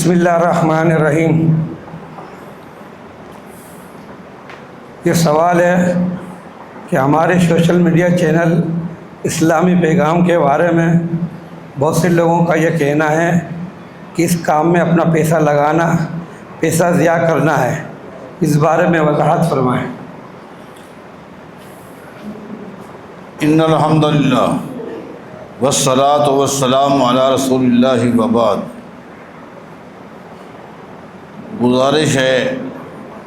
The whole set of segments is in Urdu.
بسم اللہ الرحمن الرحیم۔ یہ سوال ہے کہ ہمارے سوشل میڈیا چینل اسلامی پیغام کے بارے میں بہت سے لوگوں کا یہ کہنا ہے کہ اس کام میں اپنا پیسہ لگانا پیسہ ضیاع کرنا ہے، اس بارے میں وضاحت فرمائیں۔ ان الحمد للہ والصلاۃ والسلام علی رسول اللہ وبعد۔ گزارش ہے،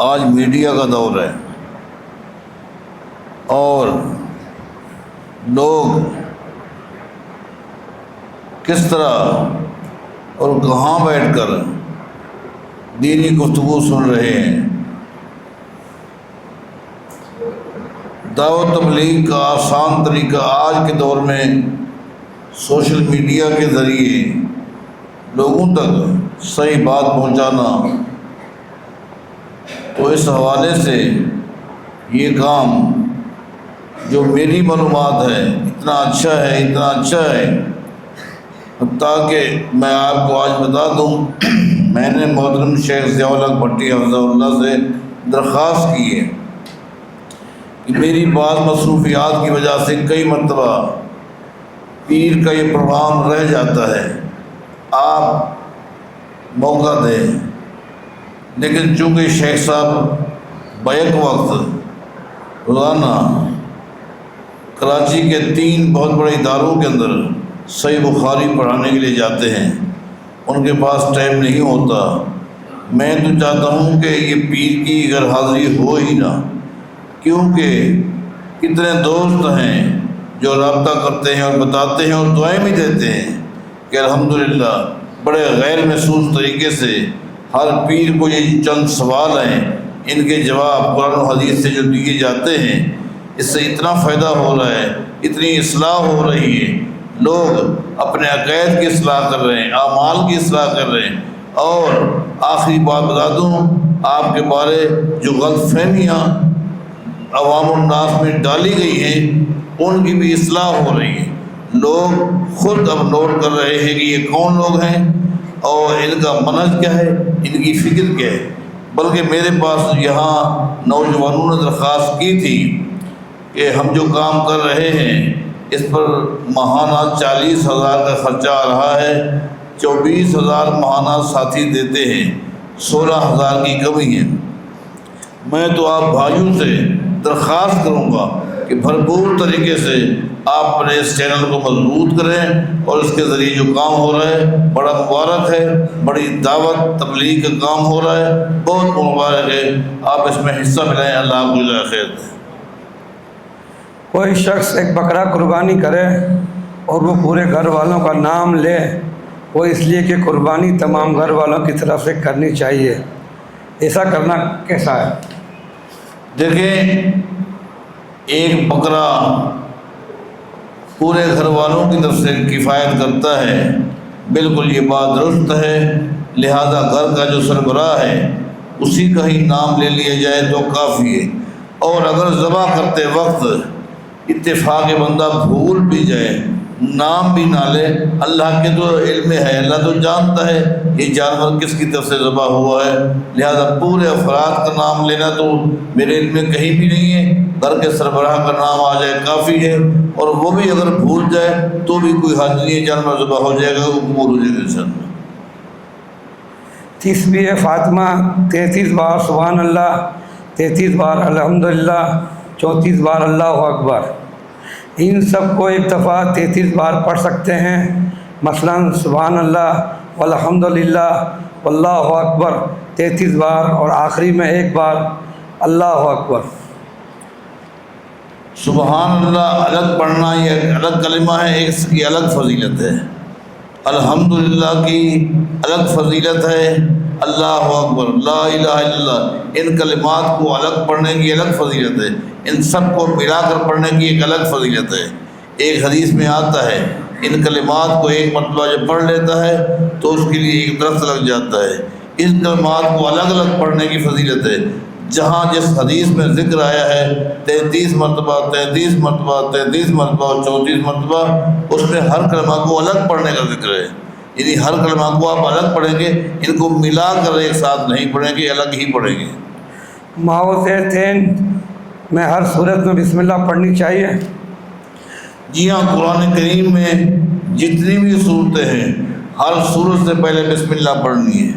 آج میڈیا کا دور ہے اور لوگ کس طرح اور کہاں بیٹھ کر دینی گفتگو سن رہے ہیں۔ دعوت تبلیغ کا آسان طریقہ آج کے دور میں سوشل میڈیا کے ذریعے لوگوں تک صحیح بات پہنچانا، تو اس حوالے سے یہ کام جو میری معلومات ہے اتنا اچھا ہے حتیٰ کہ میں آپ کو آج بتا دوں، میں نے محترم شیخ ضیاء الحق بھٹی حفظہ اللہ سے درخواست کی ہے کہ میری بعض مصروفیات کی وجہ سے کئی مرتبہ پیر کا یہ پروگرام رہ جاتا ہے، آپ موقع دیں۔ لیکن چونکہ شیخ صاحب بیک وقت روزانہ کراچی کے 3 بہت بڑے اداروں کے اندر صحیح بخاری پڑھانے کے لیے جاتے ہیں، ان کے پاس ٹائم نہیں ہوتا۔ میں تو چاہتا ہوں کہ یہ پیر کی اگر حاضری ہو ہی نہ، کیونکہ کتنے دوست ہیں جو رابطہ کرتے ہیں اور بتاتے ہیں اور دعائیں بھی دیتے ہیں کہ الحمدللہ بڑے غیر محسوس طریقے سے ہر پیر کو یہ چند سوال ہیں، ان کے جواب قرآن و حدیث سے جو دیے جاتے ہیں، اس سے اتنا فائدہ ہو رہا ہے، اتنی اصلاح ہو رہی ہے، لوگ اپنے عقائد کی اصلاح کر رہے ہیں، اعمال کی اصلاح کر رہے ہیں۔ اور آخری بات بتا دوں، آپ کے بارے جو غلط فہمیاں عوام الناس میں ڈالی گئی ہیں ان کی بھی اصلاح ہو رہی ہے۔ لوگ خود اب نوٹ کر رہے ہیں کہ یہ کون لوگ ہیں اور ان کا منہج کیا ہے، ان کی فکر کیا ہے۔ بلکہ میرے پاس یہاں نوجوانوں نے درخواست کی تھی کہ ہم جو کام کر رہے ہیں اس پر ماہانہ 40,000 کا خرچہ آ رہا ہے، 24,000 ماہانہ ساتھی دیتے ہیں، 16,000 کی کمی ہے۔ میں تو آپ بھائیوں سے درخواست کروں گا کہ بھرپور طریقے سے آپ اپنے اس چینل کو مضبوط کریں، اور اس کے ذریعے جو کام ہو رہا ہے بڑا مبارک ہے، بڑی دعوت تبلیغ کا کام ہو رہا ہے، بہت مبارک ہے، آپ اس میں حصہ ملائیں۔ اللہ آپ کو جزائے خیر دے۔ کوئی شخص ایک بکرا قربانی کرے اور وہ پورے گھر والوں کا نام لے، وہ اس لیے کہ قربانی تمام گھر والوں کی طرف سے کرنی چاہیے، ایسا کرنا کیسا ہے؟ دیکھیں، ایک بکرا پورے گھر والوں کی طرف سے کفایت کرتا ہے، بالکل یہ بات درست ہے، لہذا گھر کا جو سربراہ ہے اسی کا ہی نام لے لیا جائے تو کافی ہے۔ اور اگر ذبح کرتے وقت اتفاق بندہ بھول بھی جائے، نام بھی نہ لے، اللہ کے تو علم ہے، اللہ تو جانتا ہے یہ جانور کس کی طرف سے ذبح ہوا ہے، لہذا پورے افراد کا نام لینا تو میرے علم میں کہیں بھی نہیں ہے، گھر کے سربراہ کا نام آ جائے کافی ہے، اور وہ بھی اگر بھول جائے تو بھی کوئی حرج نہیں ہے، جانور ذبح ہو جائے گا، وہ قبول ہو جائے گا انشاءاللہ۔ تسبیح فاطمہ 33 بار سبحان اللہ، 33 بار الحمدللہ، 34 بار اللہ اکبر، ان سب کو ایک دفعہ 33 بار پڑھ سکتے ہیں۔ مثلا سبحان اللہ والحمدللہ واللہ اکبر 33 بار، اور آخری میں ایک بار اللہ اکبر۔ سبحان اللہ الگ پڑھنا یہ ایک الگ کلمہ ہے، ایک اس کی الگ فضیلت ہے، الحمدللہ کی الگ فضیلت ہے، اللہ اکبر لا الہ الا اللہ، ان کلمات کو الگ پڑھنے کی الگ فضیلت ہے، ان سب کو ملا کر پڑھنے کی ایک الگ فضیلت ہے۔ ایک حدیث میں آتا ہے ان کلمات کو ایک مرتبہ جب پڑھ لیتا ہے تو اس کے لیے ایک درخت لگ جاتا ہے۔ ان کلمات کو الگ الگ پڑھنے کی فضیلت ہے۔ جہاں جس حدیث میں ذکر آیا ہے 33 مرتبہ 33 مرتبہ 33 مرتبہ اور 34 مرتبہ، اس میں ہر کلمہ کو الگ پڑھنے کا ذکر ہے۔ یعنی ہر کلمہ کو آپ الگ پڑھیں گے، ان کو ملا کر ایک ساتھ نہیں پڑھیں گے، الگ ہی پڑھیں گے۔ معوذتین میں ہر صورت میں بسم اللہ پڑھنی چاہیے؟ جی ہاں، قرآن کریم میں جتنی بھی صورتیں ہیں ہر صورت سے پہلے بسم اللہ پڑھنی ہے،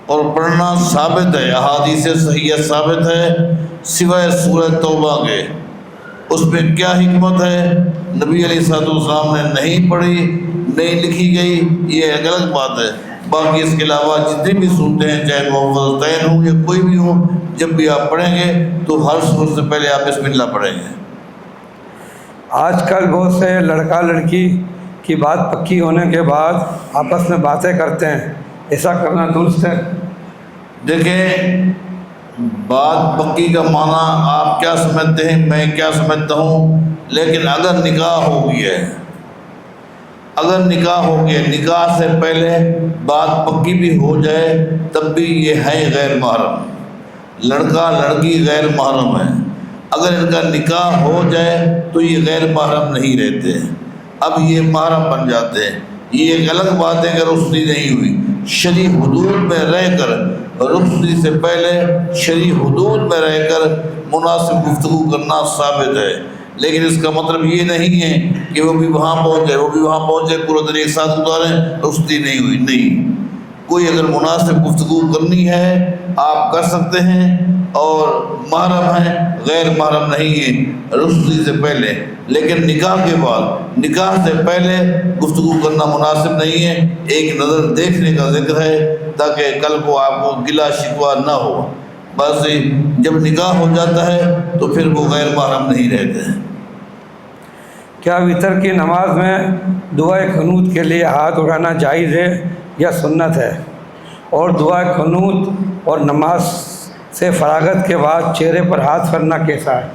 اور پڑھنا ثابت ہے، احادیث صحیحہ ثابت ہے، سوائے سورہ توبہ کے۔ اس میں کیا حکمت ہے، نبی علیہ الصلوۃ والسلام نے نہیں پڑھی، نہیں لکھی گئی، یہ ایک الگ بات ہے۔ باقی اس کے علاوہ جتنی بھی صورتیں ہیں، چاہے معوذتین ہوں یا کوئی بھی ہو، جب بھی آپ پڑھیں گے تو ہر صورت سے پہلے آپ بسم اللہ پڑھیں گے۔ آج کل بہت سے لڑکا لڑکی کی بات پکی ہونے کے بعد آپس میں باتیں کرتے ہیں، ایسا کرنا درست ہے؟ دیکھیں، بات پکی کا معنی آپ کیا سمجھتے ہیں، میں کیا سمجھتا ہوں، لیکن اگر نکاح ہو گیا ہے، اگر نکاح ہو گیا، نکاح سے پہلے بات پکی بھی ہو جائے تب بھی یہ ہے غیر محرم، لڑکا لڑکی غیر محرم ہے۔ اگر ان کا نکاح ہو جائے تو یہ غیر محرم نہیں رہتے، اب یہ محرم بن جاتے ہیں۔ یہ ایک الگ بات ہے کہ رخصتی نہیں ہوئی، شرعی حدود میں رہ کر، رخصتی سے پہلے شرعی حدود میں رہ کر مناسب گفتگو کرنا ثابت ہے، لیکن اس کا مطلب یہ نہیں ہے کہ وہ بھی وہاں پہنچ جائے، وہ بھی وہاں پہنچ جائے، پورا دن ایک ساتھ گزاریں، رخصتی نہیں ہوئی، نہیں۔ کوئی اگر مناسب گفتگو کرنی ہے آپ کر سکتے ہیں، اور محرم ہے، غیر محرم نہیں ہے رخصتی سے پہلے، لیکن نکاح کے بعد، نکاح سے پہلے گفتگو کرنا مناسب نہیں ہے۔ ایک نظر دیکھنے کا ذکر ہے تاکہ کل کو آپ کو گلہ شکوہ نہ ہو، بس جب نکاح ہو جاتا ہے تو پھر وہ غیر محرم نہیں رہتے۔ کیا وطر کی نماز میں دعائے قنوت کے لیے ہاتھ اٹھانا جائز ہے یا سنت ہے؟ اور دعائے قنوت اور نماز سے فراغت کے بعد چہرے پر ہاتھ کرنا کیسا ہے؟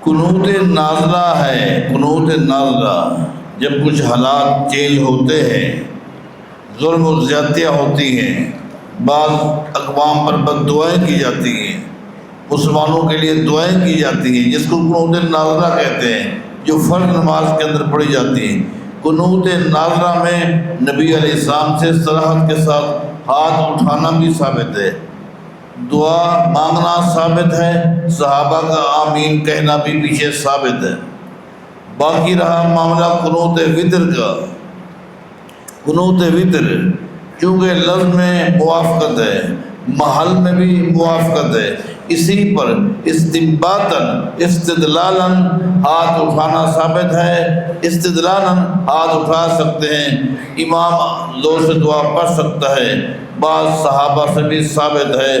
قنوت نازلہ ہے، قنوت نازلہ جب کچھ حالات چینج ہوتے ہیں، ظلم و زیادتیاں ہوتی ہیں، بعض اقوام پر بد دعائیں کی جاتی ہیں، مسلمانوں کے لیے دعائیں کی جاتی ہیں، جس کو قنوت نازلہ کہتے ہیں، جو فرض نماز کے اندر پڑھی جاتی ہیں۔ قنوت نازلہ میں نبی علیہ السلام سے صراحت کے ساتھ ہاتھ اٹھانا بھی ثابت ہے، دعا مانگنا ثابت ہے، صحابہ کا آمین کہنا بھی پیچھے ثابت ہے۔ باقی رہا معاملہ قنوت وتر کا۔ قنوت وتر چونکہ لفظ میں موافقت ہے، محل میں بھی موافقت ہے، اسی پر استنباطاً استدلالاً ہاتھ اٹھانا ثابت ہے، استدلالاً ہاتھ اٹھا سکتے ہیں، امام زور سے دعا پڑھ سکتا ہے، بعض صحابہ سے بھی ثابت ہے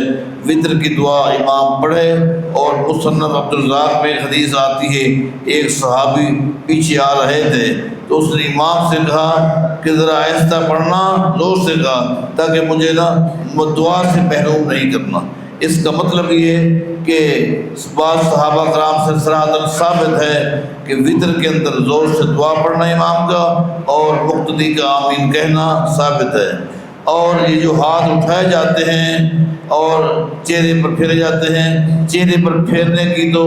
وطر کی دعا امام پڑھے۔ اور مصنف عبدالرزاق میں ایک حدیث آتی ہے، ایک صحابی پیچھے آ رہے تھے تو اس نے امام سے کہا کہ ذرا آہستہ پڑھنا، زور سے کہا تاکہ مجھے دعا سے محروم نہیں کرنا۔ اس کا مطلب یہ ہے کہ بعض صحابہ کرام سے صراحتاً ثابت ہے کہ وطر کے اندر زور سے دعا پڑھنا امام کا اور مقتدی کا آمین کہنا ثابت ہے۔ اور یہ جو ہاتھ اٹھائے جاتے ہیں اور چہرے پر پھیرے جاتے ہیں، چہرے پر پھیرنے کی تو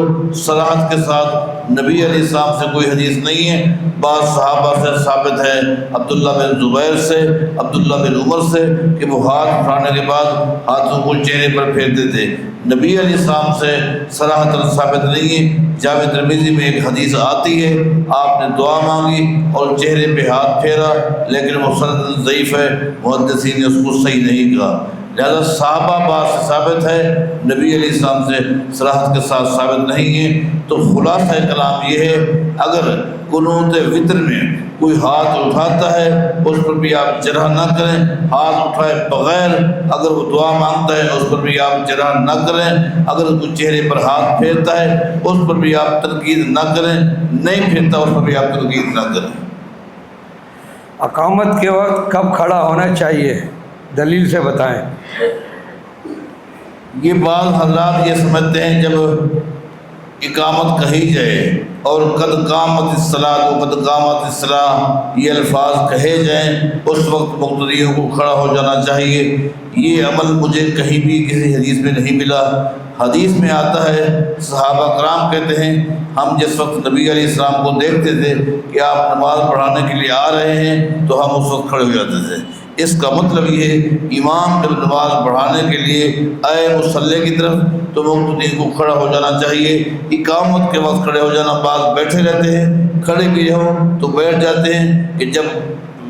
صراحت کے ساتھ نبی علیہ السلام سے کوئی حدیث نہیں ہے، بعض صحابہ سے ثابت ہے، عبداللہ بن زبیر سے، عبداللہ بن عمر سے، کہ وہ ہاتھ اٹھانے کے بعد ہاتھوں کو چہرے پر پھیرتے تھے۔ نبی علیہ السلام سے صراحتاً ثابت نہیں ہے۔ جامع ترمذی میں ایک حدیث آتی ہے، آپ نے دعا مانگی اور چہرے پہ ہاتھ پھیرا، لیکن وہ سند ضعیف ہے، محدثین نے اس کو صحیح نہیں کہا۔ لہذا صحابہ بعض سے ثابت ہے، نبی علیہ السلام سے صراحت کے ساتھ ثابت نہیں ہے۔ تو خلاصہ کلام یہ ہے، اگر قنوت وتر میں کوئی ہاتھ اٹھاتا ہے اس پر بھی آپ جرح نہ کریں، ہاتھ اٹھائے بغیر اگر وہ دعا مانگتا ہے اس پر بھی آپ جرح نہ کریں، اگر کوئی چہرے پر ہاتھ پھیرتا ہے اس پر بھی آپ تنقید نہ کریں، نہیں پھیرتا اس پر بھی آپ تنقید نہ کریں۔ اقامت کے وقت کب کھڑا ہونا چاہیے، دلیل سے بتائیں۔ یہ بعض حضرات یہ سمجھتے ہیں جب اقامت کہی جائے اور قد قامت الصلاۃ و قد قامت الصلاۃ یہ الفاظ کہے جائیں، اس وقت مقتدیوں کو کھڑا ہو جانا چاہیے۔ یہ عمل مجھے کہیں بھی کسی حدیث میں نہیں ملا۔ حدیث میں آتا ہے، صحابہ کرام کہتے ہیں ہم جس وقت نبی علیہ السلام کو دیکھتے تھے کہ آپ نماز پڑھانے کے لیے آ رہے ہیں تو ہم اس وقت کھڑے ہو جاتے تھے۔ اس کا مطلب یہ ہے امام جب نماز پڑھانے کے لیے آئے مصلی کی طرف تو مقتدی کو کھڑا ہو جانا چاہیے۔ اقامت کے وقت کھڑے ہو جانا، بعض بیٹھے رہتے ہیں، کھڑے بھی ہو تو بیٹھ جاتے ہیں کہ جب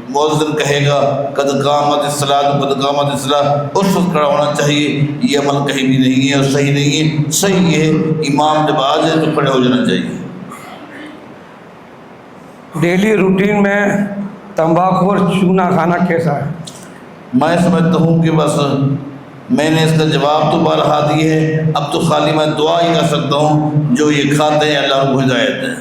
مؤذن کہے گا قد قامت الصلاۃ قد قامت الصلاۃ اس وقت کھڑا ہونا چاہیے۔ یہ عمل کہیں بھی نہیں ہے اور صحیح نہیں ہے۔ صحیح یہ ہے امام جب آ جائے تو کھڑے ہو جانا چاہیے۔ ڈیلی روٹین میں تمباکو اور چونا کھانا کیسا ہے؟ میں سمجھتا ہوں کہ بس میں نے اس کا جواب تو بارہا دی ہے، اب تو خالی میں دعا ہی کر سکتا ہوں جو یہ کھاتے ہیں اللہ کو ہدایت ہے،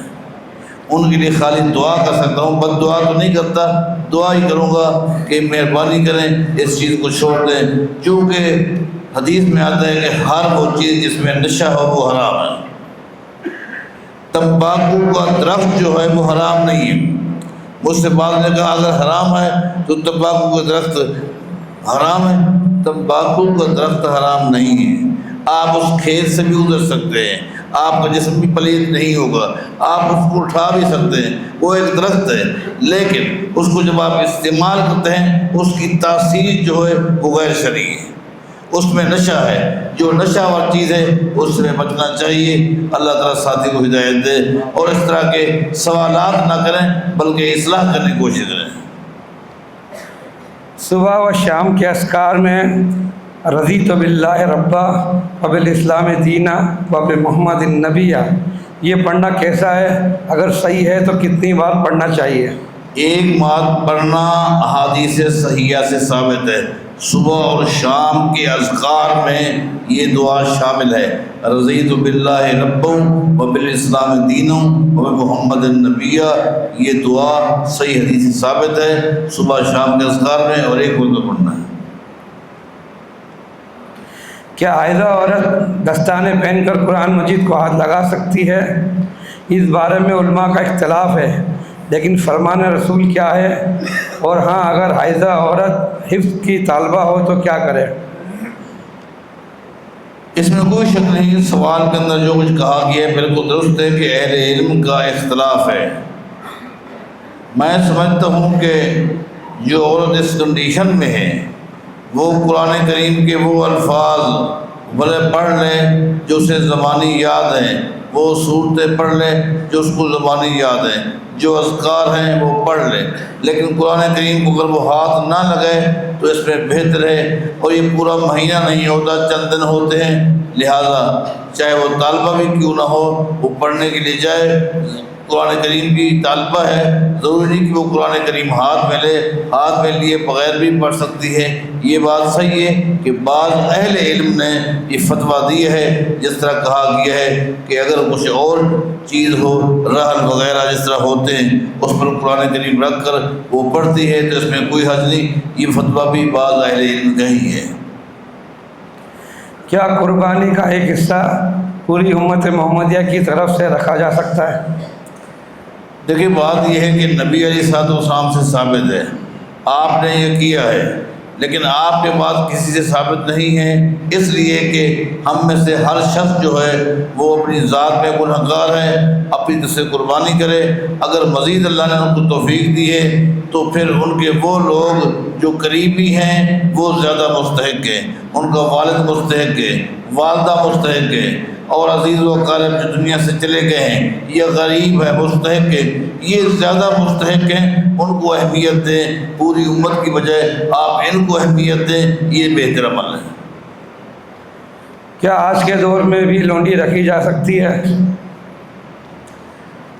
ان کے لیے خالی دعا کر سکتا ہوں، بد دعا تو نہیں کرتا، دعا ہی کروں گا کہ مہربانی کریں اس چیز کو چھوڑ دیں، کیونکہ حدیث میں آتا ہے کہ ہر وہ چیز جس میں نشہ ہو وہ حرام ہے۔ تمباکو کا درخت جو ہے وہ حرام نہیں ہے۔ مجھ سے بعض نے کہا اگر حرام ہے تو تمباکو کا درخت حرام ہے۔ تمباکو کا درخت حرام نہیں ہے، آپ اس کھیت سے بھی گزر سکتے ہیں، آپ کا جسم بھی پلید نہیں ہوگا، آپ اس کو اٹھا بھی سکتے ہیں، وہ ایک درخت ہے، لیکن اس کو جب آپ استعمال کرتے ہیں اس کی تاثیر جو ہے وہ غیر شرعی ہے، اس میں نشہ ہے، جو نشہ اور چیز ہے اس سے بچنا چاہیے۔ اللہ تعالیٰ ساتھی کو ہدایت دے اور اس طرح کے سوالات نہ کریں بلکہ اصلاح کرنے کی کوشش کریں۔ صبح و شام کے اذکار میں رضیت باللہ ربا وبالاسلام دینا وبمحمد النبیہ، یہ پڑھنا کیسا ہے؟ اگر صحیح ہے تو کتنی بار پڑھنا چاہیے؟ ایک بات پڑھنا احادیث صحیحہ سے ثابت ہے، صبح اور شام کے اذکار میں یہ دعا شامل ہے، رضیت باللہ ربا وبالاسلام دینا وبمحمد النبیہ، یہ دعا صحیح حدیث سے ثابت ہے، صبح شام کے اذکار میں اور ایک وقت پڑھنا ہے۔ کیا حائضہ عورت دستانے پہن کر قرآن مجید کو ہاتھ لگا سکتی ہے؟ اس بارے میں علماء کا اختلاف ہے، لیکن فرمان رسول کیا ہے؟ اور ہاں اگر حائضہ عورت حفظ کی طالبہ ہو تو کیا کرے؟ اس میں کوئی شک نہیں، سوال کے اندر جو کچھ کہا گیا ہے بالکل درست ہے کہ اہل علم کا اختلاف ہے۔ میں سمجھتا ہوں کہ جو عورت اس کنڈیشن میں ہے وہ قرآن کریم کے وہ الفاظ بھلے پڑھ لیں جو اسے زبانی یاد ہیں، وہ صورتیں پڑھ لیں جو اس کو زبانی یاد ہیں، جو اذکار ہیں وہ پڑھ لیں، لیکن قرآن کریم کو اگر وہ ہاتھ نہ لگائے تو اس میں بہتر ہے۔ اور یہ پورا مہینہ نہیں ہوتا، چند دن ہوتے ہیں، لہٰذا چاہے وہ طالبہ بھی کیوں نہ ہو وہ پڑھنے کے لیے جائے۔ قرآن کریم کی طالبہ ہے، ضروری نہیں کہ وہ قرآن کریم ہاتھ میں لے، ہاتھ میں لیے بغیر بھی پڑھ سکتی ہے۔ یہ بات صحیح ہے کہ بعض اہل علم نے یہ فتویٰ دی ہے، جس طرح کہا گیا ہے کہ اگر کچھ اور چیز ہو، رحل وغیرہ جس طرح ہوتے ہیں، اس پر قرآن کریم رکھ کر وہ پڑھتی ہے تو اس میں کوئی حرج نہیں۔ یہ فتویٰ بھی بعض اہل علم کا ہی ہے۔ کیا قربانی کا ایک حصہ پوری امت محمدیہ کی طرف سے رکھا جا سکتا ہے؟ دیکھیے بات یہ ہے کہ نبی علیہ الصلوۃ والسلام سے ثابت ہے، آپ نے یہ کیا ہے، لیکن آپ کے پاس کسی سے ثابت نہیں ہے، اس لیے کہ ہم میں سے ہر شخص جو ہے وہ اپنی ذات میں گنہگار ہے، اپنی طرف سے قربانی کرے۔ اگر مزید اللہ نے ان کو توفیق دی ہے تو پھر ان کے وہ لوگ جو قریبی ہیں وہ زیادہ مستحق ہیں، ان کا والد مستحق ہے، والدہ مستحق ہے، اور عزیز و اقارب جو دنیا سے چلے گئے ہیں یا غریب ہے مستحق ہے، یہ زیادہ مستحق ہیں، ان کو اہمیت دیں، پوری امت کی بجائے آپ ان کو اہمیت دیں، یہ بہتر عمل ہے۔ کیا آج کے دور میں بھی لونڈی رکھی جا سکتی ہے؟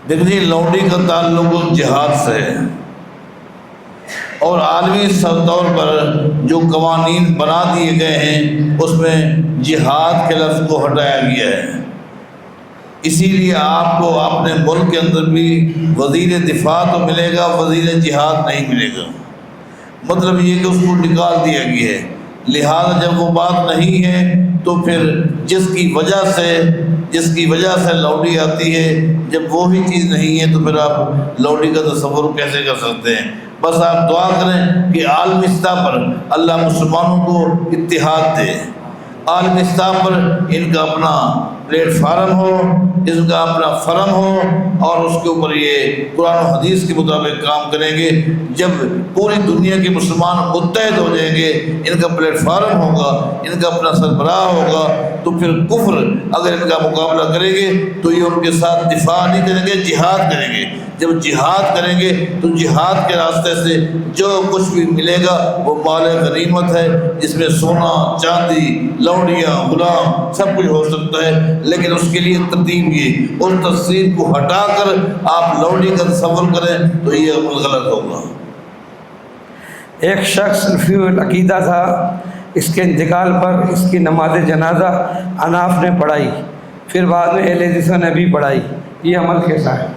دیکھیے لونڈی کا تعلق جہاد سے ہے، اور عالمی طور پر جو قوانین بنا دیے گئے ہیں اس میں جہاد کے لفظ کو ہٹایا گیا ہے، اسی لیے آپ کو اپنے ملک کے اندر بھی وزیر دفاع تو ملے گا، وزیر جہاد نہیں ملے گا، مطلب یہ کہ اس کو نکال دیا گیا ہے۔ لہذا جب وہ بات نہیں ہے تو پھر جس کی وجہ سے جس کی وجہ سے لوڈی آتی ہے، جب وہی چیز نہیں ہے تو پھر آپ لوڈی کا تصور کیسے کر سکتے ہیں؟ بس آپ دعا کریں کہ عالمی سطح پر اللہ مسلمانوں کو اتحاد دے، عالمی سطح پر ان کا اپنا پلیٹ فارم ہو، اس کا اپنا فرم ہو، اور اس کے اوپر یہ قرآن و حدیث کے مطابق کام کریں گے۔ جب پوری دنیا کے مسلمان متحد ہو جائیں گے، ان کا پلیٹ فارم ہوگا، ان کا اپنا سربراہ ہوگا، تو پھر کفر اگر ان کا مقابلہ کریں گے تو یہ ان کے ساتھ دفاع نہیں کریں گے، جہاد کریں گے۔ جب جہاد کریں گے تو جہاد کے راستے سے جو کچھ بھی ملے گا وہ مال غنیمت ہے، جس میں سونا، چاندی، لوڈیاں، غلام سب کچھ ہو سکتا ہے، لیکن اس کے لیے ترتیب یہ، اس تصویر کو ہٹا کر آپ لوڈی کا تصور کریں تو یہ عمل غلط ہوگا۔ ایک شخص فی العقیدہ تھا، اس کے انتقال پر اس کی نماز جنازہ اناف نے پڑھائی، پھر بعد میں اہل حدیثوں نے بھی پڑھائی، یہ عمل کیسا ہے؟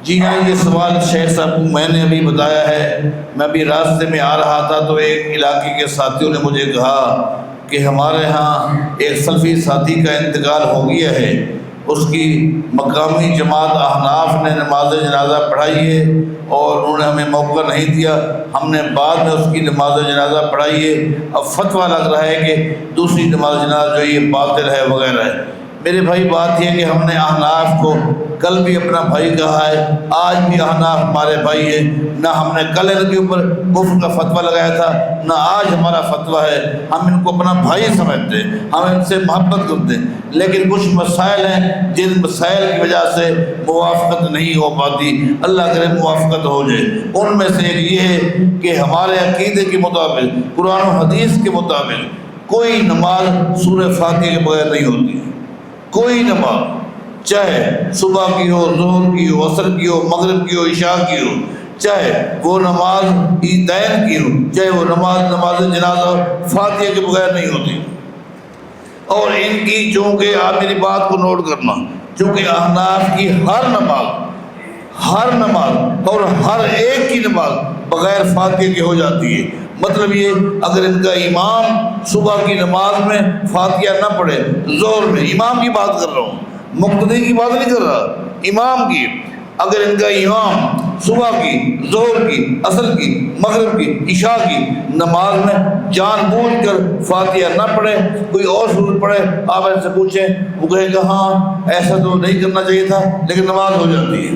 جی ہاں، یہ سوال شیخ صاحب کو میں نے ابھی بتایا ہے۔ میں بھی راستے میں آ رہا تھا تو ایک علاقے کے ساتھیوں نے مجھے کہا کہ ہمارے ہاں ایک سلفی ساتھی کا انتقال ہو گیا ہے، اس کی مقامی جماعت احناف نے نماز جنازہ پڑھائی ہے اور انہوں نے ہمیں موقع نہیں دیا، ہم نے بعد میں اس کی نماز جنازہ پڑھائی ہے، اب فتویٰ لگ رہا ہے کہ دوسری نماز جنازہ جو یہ باطل ہے وغیرہ ہے۔ میرے بھائی بات یہ ہے کہ ہم نے احناف کو کل بھی اپنا بھائی کہا ہے، آج بھی احناف ہمارے بھائی ہیں، نہ ہم نے کل ان کے اوپر کفر کا فتویٰ لگایا تھا، نہ آج ہمارا فتویٰ ہے، ہم ان کو اپنا بھائی سمجھتے ہیں، ہم ان سے محبت کرتے ہیں، لیکن کچھ مسائل ہیں جن مسائل کی وجہ سے موافقت نہیں ہو پاتی، اللہ کرے موافقت ہو جائے۔ ان میں سے ایک یہ ہے کہ ہمارے عقیدے کے مطابق، قرآن و حدیث کے مطابق کوئی نماز سورہ فاتحہ کے بغیر نہیں ہوتی، کوئی نماز، چاہے صبح کی ہو، ظہر کی ہو، عصر کی ہو، مغرب کی ہو، عشاء کی ہو، چاہے وہ نماز عیدین کی ہو، چاہے وہ نماز جنازہ فاتحہ کے بغیر نہیں ہوتی۔ اور ان کی چونکہ آپ میری بات کو نوٹ کرنا، چونکہ احناف کی ہر نماز اور ہر ایک کی نماز بغیر فاتحہ کے ہو جاتی ہے۔ مطلب یہ اگر ان کا امام صبح کی نماز میں فاتحہ نہ پڑھے، ظہر میں، امام کی بات کر رہا ہوں، مقتدی کی بات نہیں کر رہا، امام کی، اگر ان کا امام صبح کی، ظہر کی، عصر کی، مغرب کی، عشاء کی نماز میں جان بوجھ کر فاتحہ نہ پڑھے، کوئی اور سورت پڑھے، آپ ان سے پوچھیں، وہ کہے گا ہاں ایسا تو نہیں کرنا چاہیے تھا، لیکن نماز ہو جاتی ہے۔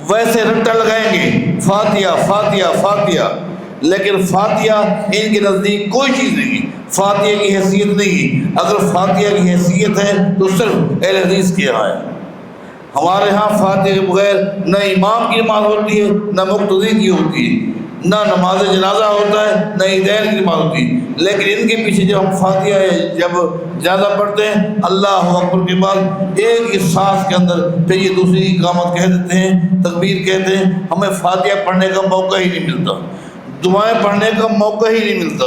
ویسے رٹا لگائیں گے فاتحہ فاتحہ فاتحہ، لیکن فاتحہ ان کے نزدیک کوئی چیز نہیں، فاتحہ کی حیثیت نہیں۔ اگر فاتحہ کی حیثیت ہے تو صرف اہل حدیث کے یہاں ہے، ہمارے ہاں فاتحہ کے بغیر نہ امام کی نماز ہوتی ہے، نہ مقتدی کی ہوتی ہے، نہ نماز جنازہ ہوتا ہے، نہ عیدین کی نماز ہوتی ہے۔ لیکن ان کے پیچھے جب ہم فاتحہ جب جنازہ پڑھتے ہیں، اللہ اکبر کے بعد ایک ہی سانس کے اندر پھر یہ دوسری اقامت کہہ دیتے ہیں، تکبیر کہتے ہیں، ہمیں فاتحہ پڑھنے کا موقع ہی نہیں ملتا، دعائیں پڑھنے کا موقع ہی نہیں ملتا۔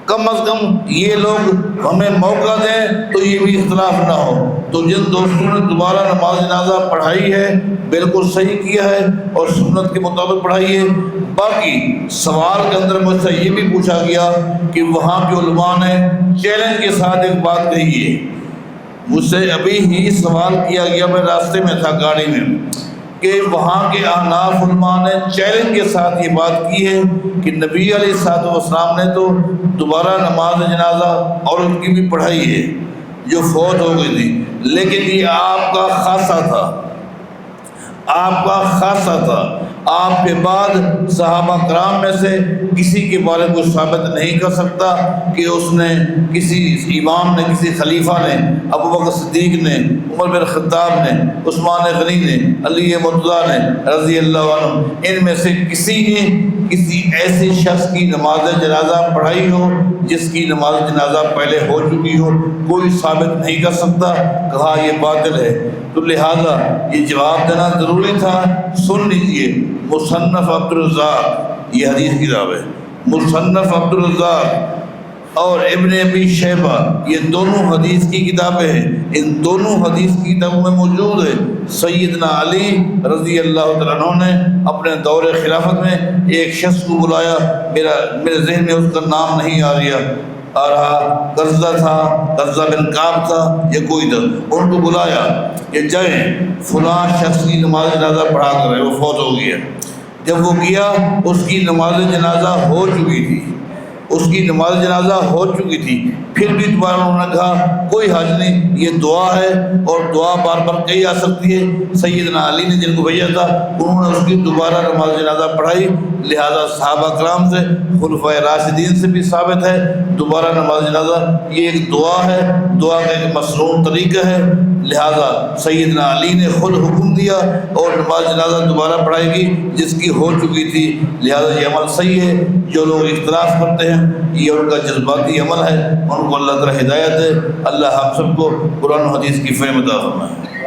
کم از کم یہ لوگ ہمیں موقع دیں تو یہ بھی اختلاف نہ ہو۔ تو جن دوستوں نے دوبارہ نماز جنازہ پڑھائی ہے بالکل صحیح کیا ہے اور سنت کے مطابق پڑھائی ہے۔ باقی سوال کے اندر مجھ سے یہ بھی پوچھا گیا کہ وہاں کے علماء نے چیلنج کے ساتھ ایک بات کہی ہے، مجھ سے ابھی ہی سوال کیا گیا، میں راستے میں تھا گاڑی میں، کہ وہاں کے احناف علماء نے چیلنج کے ساتھ یہ بات کی ہے کہ نبی علیہ الصلوۃ والسلام نے تو دوبارہ نماز جنازہ اور ان کی بھی پڑھائی ہے جو فوت ہو گئی تھی، لیکن یہ آپ کا خاصہ تھا، آپ کا خاصہ تھا، آپ کے بعد صحابہ کرام میں سے کسی کے بارے میں کوئی ثابت نہیں کر سکتا کہ اس نے کسی امام نے، کسی خلیفہ نے، ابو بکر صدیق نے، عمر بن خطاب نے، عثمان غنی نے، علی مرتضیٰ نے رضی اللہ عنہ، ان میں سے کسی نے کسی ایسے شخص کی نماز جنازہ پڑھائی ہو جس کی نماز جنازہ پہلے ہو چکی ہو، کوئی ثابت نہیں کر سکتا، کہا یہ باطل ہے۔ تو لہذا یہ جواب دینا ضروری تھا۔ سن لیجئے، مصنف عبدالرزاق، یہ حدیث کی کتاب ہے، مصنف عبدالرزاق اور ابن ابی شیبہ، یہ دونوں حدیث کی کتابیں ہیں، ان دونوں حدیث کی کتابوں میں موجود ہے سیدنا علی رضی اللہ تعالیٰ عنہ نے اپنے دور خلافت میں ایک شخص کو بلایا، میرے ذہن میں اس کا نام نہیں آ رہا، آ رہا، قرظہ تھا، قرظہ بن کعب تھا یا کوئی تھا، ان کو بلایا کہ جائیں فلاں شخص کی نماز جنازہ پڑھا کر ہے، وہ فوت ہو گیا۔ جب وہ گیا اس کی نماز جنازہ ہو چکی تھی، اس کی نماز جنازہ ہو چکی تھی، پھر بھی دوبارہ انہوں نے کہا کوئی حرج نہیں، یہ دعا ہے اور دعا بار بار کہی جا سکتی ہے۔ سیدنا علی نے جن کو بھیجا تھا انہوں نے اس کی دوبارہ نماز جنازہ پڑھائی، لہذا صحابہ کرام سے، خلفائے راشدین سے بھی ثابت ہے دوبارہ نماز جنازہ یہ ایک دعا ہے، دعا کا ایک مسنون طریقہ ہے، لہذا سیدنا علی نے خود حکم دیا اور نماز جنازہ دوبارہ پڑھائے گی جس کی ہو چکی تھی، لہذا یہ عمل صحیح ہے۔ جو لوگ اختلاف کرتے ہیں یہ ان کا جذباتی عمل ہے، ان کو اللہ تعالی ہدایت ہے۔ اللہ ہم سب کو قرآن و حدیث کی فہم عطا فرمائے۔